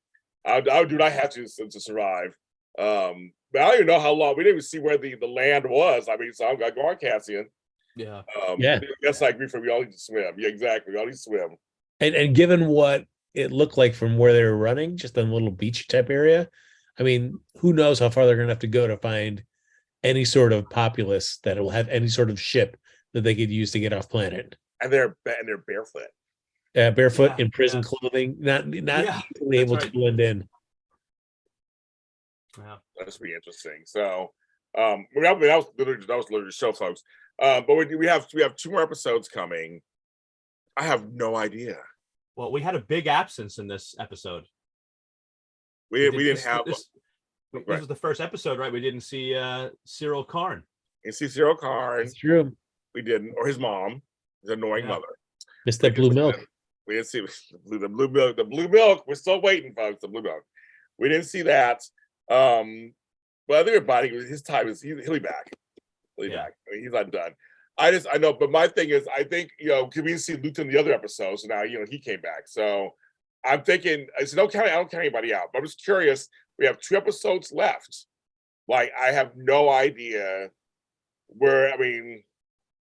I would do what I have to survive. But I don't even know how long. We didn't even see where the land was. I mean, so I'm gonna go on, Cassian. Yeah. Yes, I agree. We all need to swim. Yeah, exactly. We all need to swim. And given what it looked like from where they were running, just a little beach type area, I mean, who knows how far they're gonna have to go to find any sort of populace that will have any sort of ship that they could use to get off planet. And they're barefoot. Barefoot in prison clothing, not easily able to blend in. Yeah, that's be interesting. So, that was literally the show, folks. But we have 2 more episodes coming. I have no idea. Well, we had a big absence in this episode. We didn't have. This was the first episode, right? We didn't see Cyril Karn. You see Cyril Karn. It's true. We didn't, or his mom, his annoying mother. Missed that blue milk. We didn't see the blue milk. The blue milk. We're still waiting, folks. The blue milk. We didn't see that. But everybody, his time is he'll be back. He'll be back. I mean, he's not done. I know, but my thing is, I think because we didn't see Luton in the other episodes, so now he came back. So I'm thinking, I said, I don't count anybody out. But I'm just curious. We have 2 episodes left. Like, I have no idea where. I mean,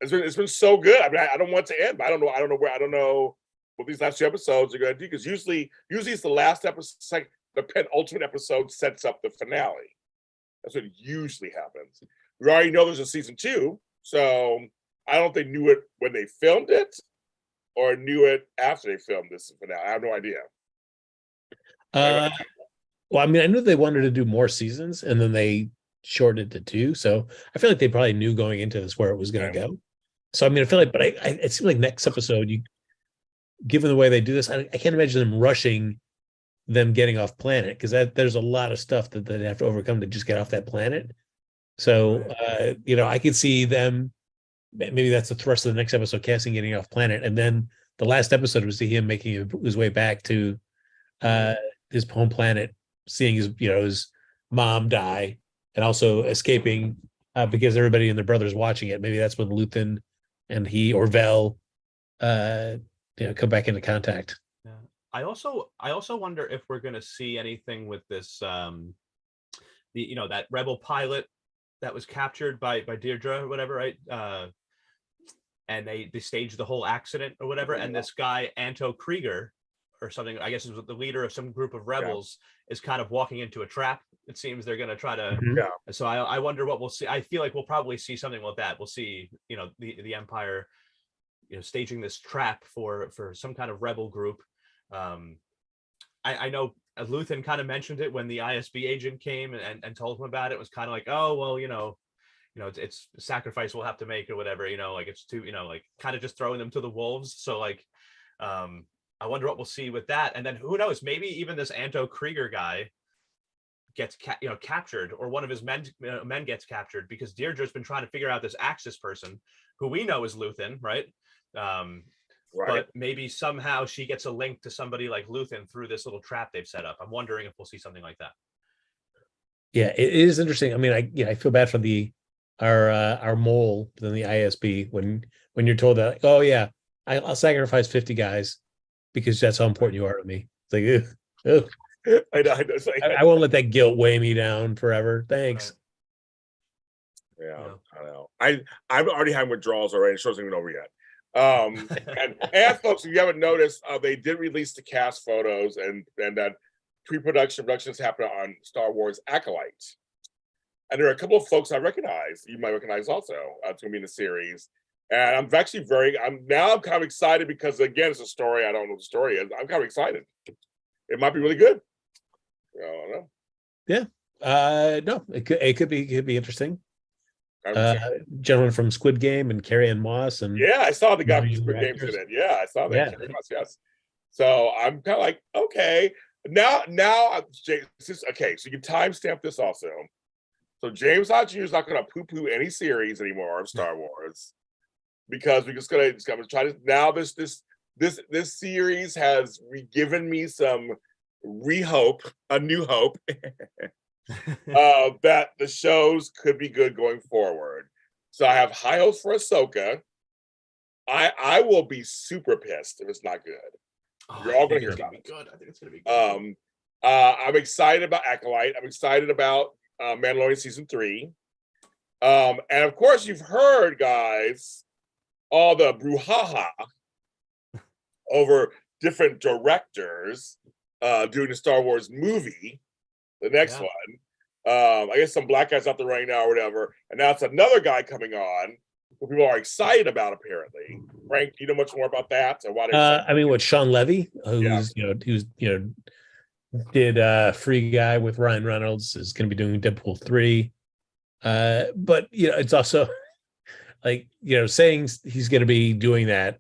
it's been so good. I mean, I don't want it to end, but I don't know what these last 2 episodes are going to do, because usually it's the last episode, like the penultimate episode sets up the finale. That's what usually happens. We already know there's a season 2, so I don't know if they knew it when they filmed it or knew it after they filmed this finale. I have no idea. Well, I mean, I knew they wanted to do more seasons, and then they shortened it to 2. So I feel like they probably knew going into this where it was going to go. So I mean, I feel like, but it seems like next episode, given the way they do this, I can't imagine them rushing them getting off planet, because there's a lot of stuff that they have to overcome to just get off that planet. So I could see them. Maybe that's the thrust of the next episode, Cassian getting off planet, and then the last episode was him making his way back to his home planet, seeing his mom die, and also escaping because everybody and their brothers watching it. Maybe that's when Luthen and he or Vel come back into contact. Yeah. I also wonder if we're going to see anything with this that rebel pilot that was captured by Deirdre or whatever, right? And they staged the whole accident or whatever, and this guy Anto Krieger or something, I guess is the leader of some group of rebels, is kind of walking into a trap. It seems they're going to try to. Yeah. So I wonder what we'll see. I feel like we'll probably see something like that. We'll see, the Empire, staging this trap for some kind of rebel group. I know Luthen kind of mentioned it when the ISB agent came and told him about it. It was kind of like, oh well, it's a sacrifice we'll have to make or whatever. Like it's too, like kind of just throwing them to the wolves. So like, I wonder what we'll see with that. And then who knows? Maybe even this Anto Krieger guy gets captured, or one of his men gets captured, because Deirdre's been trying to figure out this Axis person who we know is Luthen, right? But maybe somehow she gets a link to somebody like Luthen through this little trap they've set up. I'm wondering if we'll see something like that. Yeah, it is interesting. I mean, I feel bad for our mole than the ISB when you're told that, like, oh yeah, I'll sacrifice 50 guys because that's how important you are to me. It's like, ugh. I know. I won't let that guilt weigh me down forever. Thanks. Yeah, I know. I'm already having withdrawals already. The show's not even over yet. And folks, if you haven't noticed, they did release the cast photos, and that productions happened on Star Wars Acolyte. And there are a couple of folks I recognize. You might recognize also. It's going to be in the series. And I'm actually I'm kind of excited because again, it's a story. I don't know what the story is. I'm kind of excited. It might be really good. I don't know. No, it could be interesting. I would say. Gentleman from Squid Game and Carrie Ann Moss and Yeah, I saw the guy from younger Squid Games in actors. it. Yeah, I saw that. Yeah. Carrie Moss, yes. So I'm kind of like, okay. Now, okay, so you can timestamp this also. So James Hodge is not going to poo-poo any series anymore of Star Wars because we're just going to try to now. This series has given me some a new hope that the shows could be good going forward. So I have high hopes for Ahsoka. I will be super pissed if it's not good. You're all going to hear about it. Good. I think it's going to be good. I'm excited about Acolyte. I'm excited about Mandalorian season 3. And of course, you've heard, guys, all the brouhaha over different directors doing the Star Wars movie, the next one. I guess some black guys out there right now or whatever. And now it's another guy coming on who people are excited about, apparently. Frank, do you know much more about that? Or why I mean, what Sean Levy, who's did Free Guy with Ryan Reynolds, is going to be doing Deadpool 3. But it's also like saying he's going to be doing that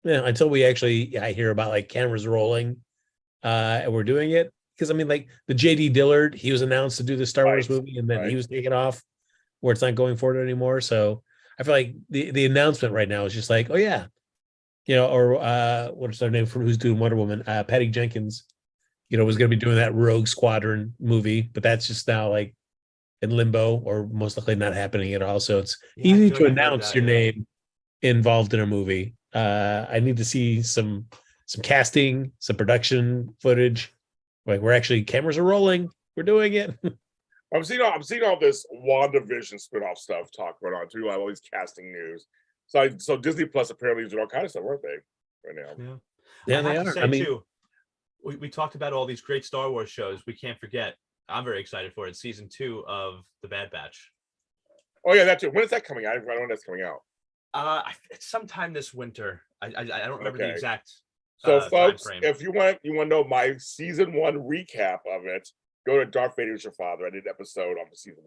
until I hear about like cameras rolling and we're doing it. Because I mean, like the JD Dillard, he was announced to do the Star Wars movie, and then he was taken off where it's not going forward anymore. So I feel like the announcement right now is just like, oh yeah, or what's their name from who's doing Wonder Woman? Patty Jenkins, was going to be doing that Rogue Squadron movie, but that's just now like in limbo or most likely not happening at all. So it's easy to announce your name involved in a movie. I need to see some casting, some production footage. Like we're actually cameras are rolling. We're doing it. I'm seeing all this WandaVision spinoff stuff talk going on too. Like all these casting news. So Disney Plus apparently is doing all kinds of stuff, weren't they? Right now. Yeah, they are. I mean, too, we talked about all these great Star Wars shows. We can't forget. I'm very excited for it. Season 2 of The Bad Batch. Oh yeah, that's it. When is that coming out? I don't know when that's coming out. It's sometime this winter. I don't remember the exact. So, folks, if you want to know my season 1 recap of it, go to Darth Vader's Your Father. I did an episode on the season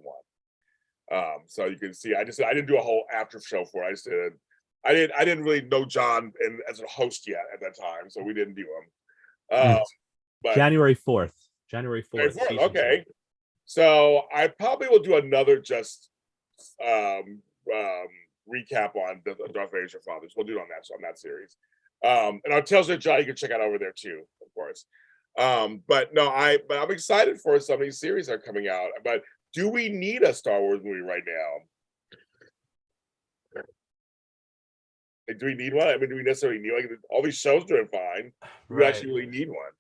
1, so you can see. I didn't do a whole after show for it. I didn't really know John as a host yet at that time, so we didn't do him. But January 4th. January 4th. Okay, so I probably will do another just recap on Darth Vader's Your Father. So we'll do it on that series. And our Tales of John you can check out over there too, of course. But I'm excited for some of these series that are coming out. But do we need a Star Wars movie right now? Do we need one? I mean, do we necessarily need all these shows doing fine? Do we actually really need one?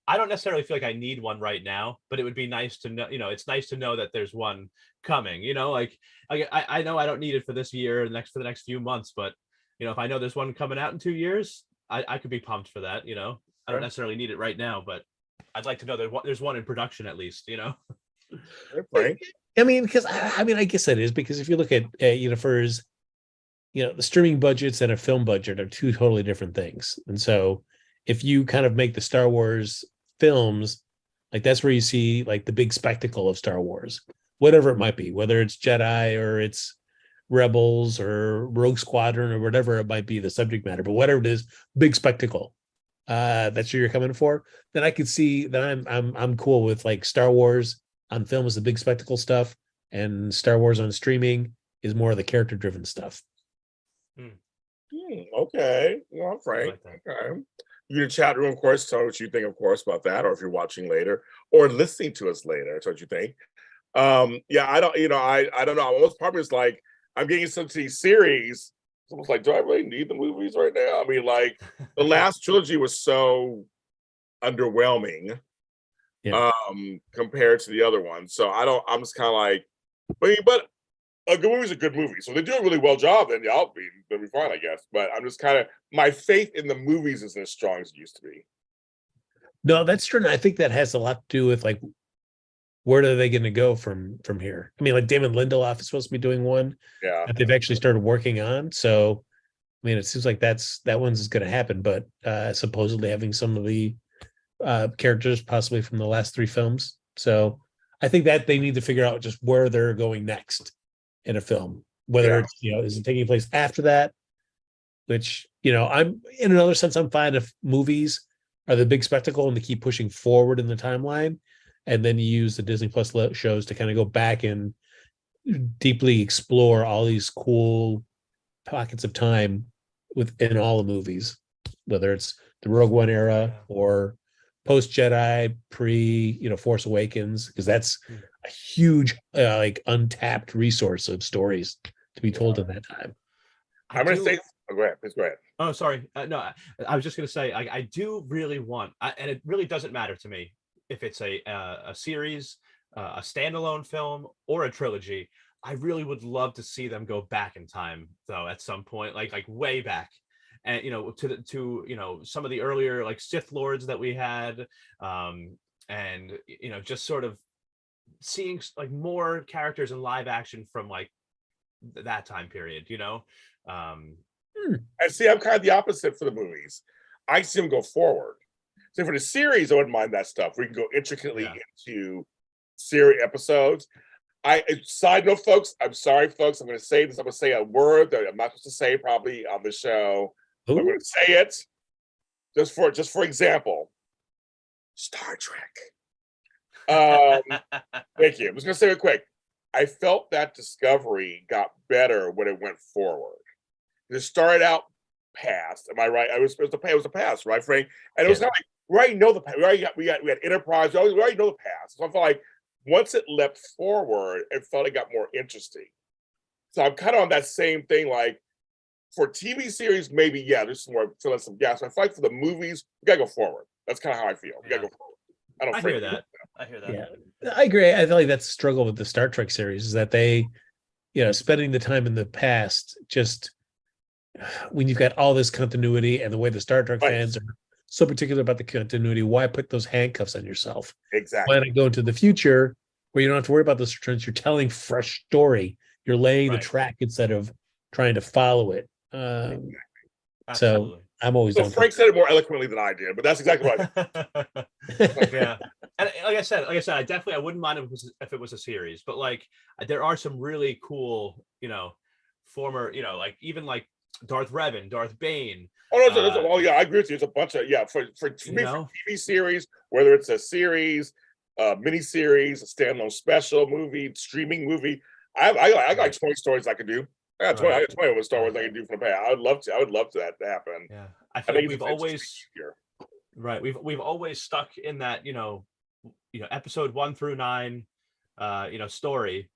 I don't necessarily feel like I need one right now, but it would be nice to know, it's nice to know that there's one coming, like I know I don't need it for this year or for the next few months, but if I know there's one coming out in 2 years, I could be pumped for that. I don't necessarily need it right now, but I'd like to know there's one in production at least. Right. I mean, because I guess that is because if you look at the streaming budgets and a film budget are two totally different things, and so if you kind of make the Star Wars films, like that's where you see like the big spectacle of Star Wars, whatever it might be, whether it's Jedi or it's Rebels or Rogue Squadron or whatever it might be, the subject matter, but whatever it is, big spectacle. That's what you're coming for. Then I could see that I'm cool with like Star Wars on film is the big spectacle stuff, and Star Wars on streaming is more of the character driven stuff. Okay, well, Frank. Okay. You in the chat room, of course, tell what you think, of course, about that, or if you're watching later or listening to us later, that's what you think. Yeah, I don't know. Almost part of it's like I'm getting some of these series. It's almost like, do I really need the movies right now? I mean, like the last trilogy was so underwhelming, compared to the other one. So I'm just kind of like, but a good movie is a good movie. So they do a really well job, then they'll be fine, I guess. But I'm just kind of, my faith in the movies isn't as strong as it used to be. No, that's true. And I think that has a lot to do with like where are they going to go from here? I mean, like Damon Lindelof is supposed to be doing one Yeah. that they've actually started working on. So, I mean, it seems like that one's going to happen, but supposedly having some of the characters possibly from the last 3 films. So I think that they need to figure out just where they're going next in a film, whether it's, is it taking place after that, which, I'm in another sense, I'm fine if movies are the big spectacle and they keep pushing forward in the timeline. And then you use the Disney Plus shows to kind of go back and deeply explore all these cool pockets of time within all the movies, whether it's the Rogue One era or post Jedi, pre, Force Awakens, because that's a huge, like untapped resource of stories to be told in that time. I'm going to say, go ahead. Please go ahead. Oh, sorry. No, I was just going to say, I do really want, and it really doesn't matter to me if it's a series, a standalone film, or a trilogy. I really would love to see them go back in time, though, at some point, like way back, and to some of the earlier like Sith Lords that we had, and just sort of seeing like more characters in live action from like that time period. And see, I'm kind of the opposite for the movies. I see them go forward. So for the series, I wouldn't mind that stuff. We can go intricately into series episodes. Side note, folks, I'm sorry, folks. I'm going to say this. I'm going to say a word that I'm not supposed to say probably on the show. I'm going to say it just for example. Star Trek. Thank you. I'm just going to say it quick. I felt that Discovery got better when it went forward. It started out past. Am I right? It was the past, right, Frank? And it was kind of like we already know the past. We had Enterprise. We already know the past. So I felt like once it leapt forward, it felt it got more interesting. So I'm kind of on that same thing. Like for TV series, maybe there's some more filling some gaps. I feel like for the movies, we gotta go forward. That's kind of how I feel. We gotta go forward. I hear that. I hear that. Yeah, I agree. I feel like that's the struggle with the Star Trek series is that they, spending the time in the past, just when you've got all this continuity and the way the Star Trek fans are so particular about the continuity, why put those handcuffs on yourself? Exactly. Why not go into the future where you don't have to worry about those returns? You're telling fresh story. You're laying the track instead of trying to follow it. So I'm always. So Frank said it more eloquently than I did, but that's exactly right. Yeah, and like I said, I wouldn't mind if it was a series, but like there are some really cool, former, like even like Darth Revan, Darth Bane. Oh no, I agree with you. There's a bunch of for me, for TV series, whether it's a series, mini series, a standalone special movie, streaming movie. I got 20 stories I could do. I got 20. I got 20 Star Wars I can do from the past. I would love to that to happen. Yeah, I think we've always stuck in that episode 1 through 9, story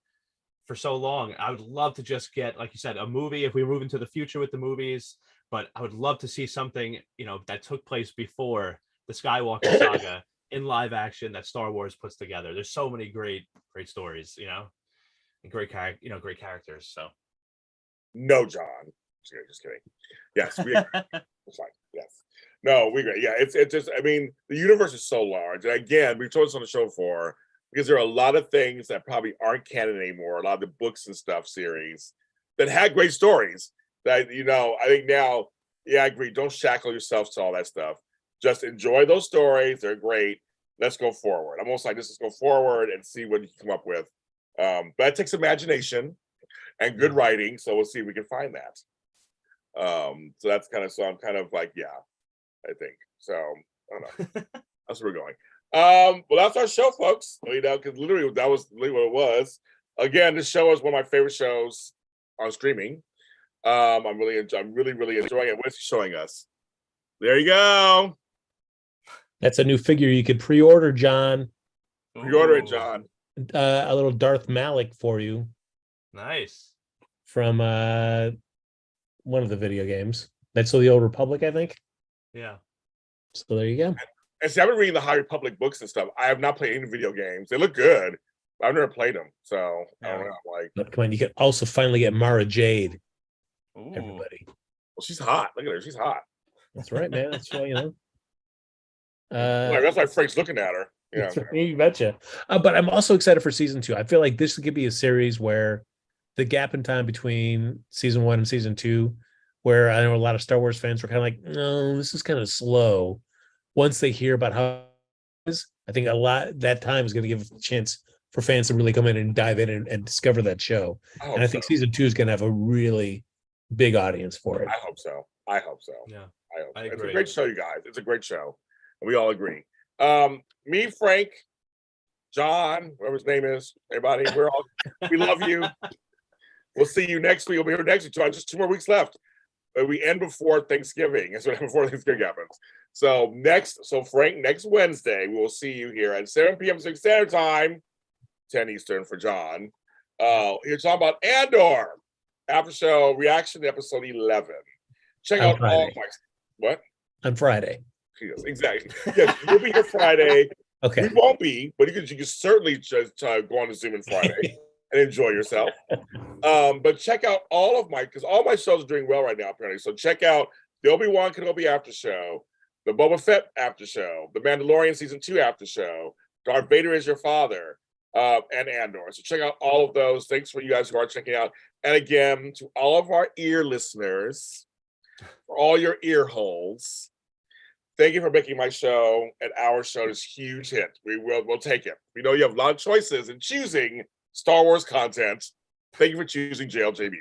for so long. I would love to just get, like you said, a movie if we move into the future with the movies. But I would love to see something that took place before the Skywalker saga in live action that Star Wars puts together. There's so many great stories, and great characters. So. No, John. Just kidding. Yes, we agree. It's fine. Yes. No, we agree. Yeah, it's just. I mean, the universe is so large, and again, we've told this on the show before because there are a lot of things that probably aren't canon anymore. A lot of the books and stuff series that had great stories. That I think now. Yeah, I agree. Don't shackle yourself to all that stuff. Just enjoy those stories. They're great. Let's go forward. I'm almost like let's go forward and see what you come up with. But it takes imagination and good writing, so we'll see if we can find that. So that's kind of I'm kind of like, I think so. I don't know. That's where we're going. Well, that's our show, folks. Because literally that was what it was. Again, this show is one of my favorite shows on streaming. I'm really enjoying it. What's he showing us? There you go. That's a new figure you could pre-order, John. Pre-order it, John. A little Darth Malik for you. Nice. From one of the video games. That's the Old Republic, I think. Yeah. So there you go. And see, I've been reading the High Republic books and stuff. I have not played any video games. They look good. I've never played them, so I don't know. But come on, you can also finally get Mara Jade. Ooh. Everybody. Well, she's hot. Look at her. She's hot. That's right, man. That's why that's why Frank's looking at her. Yeah. You betcha. But I'm also excited for season 2. I feel like this could be a series where the gap in time between season 1 and season 2, where I know a lot of Star Wars fans were kind of like, no, this is kind of slow. Once they hear about how it is, I think a lot that time is going to give a chance for fans to really come in and dive in and discover that show. And I think season 2 is going to have a really big audience for it. I hope so. I hope so. Yeah, I hope so. I It's a agree. great show, you guys. It's a great show. We all agree. Me, Frank, John, whatever his name is, everybody, we love you. We'll see you next week. We'll be here next week. Just 2 more weeks left. We end before Thanksgiving. That's what before Thanksgiving happens. So Frank, next Wednesday, we will see you here at 7 p.m. Pacific Standard Time, 10 Eastern for John. You're talking about Andor after show reaction to episode 11. Check out all my what on Friday. Yes, exactly. Yes, we'll be here Friday. Okay. We won't be, but you can certainly just go on to Zoom on Friday and enjoy yourself. But check out all my shows are doing well right now, apparently. So check out the Obi-Wan Kenobi after show, the Boba Fett after show, the Mandalorian season 2 after show, Darth Vader is your father, and Andor. So check out all of those. Thanks for you guys who are checking out. And again, to all of our ear listeners, for all your ear holes, thank you for making my show and our show this huge hit. We'll take it. We know you have a lot of choices in choosing Star Wars content. Thank you for choosing JLJ Media.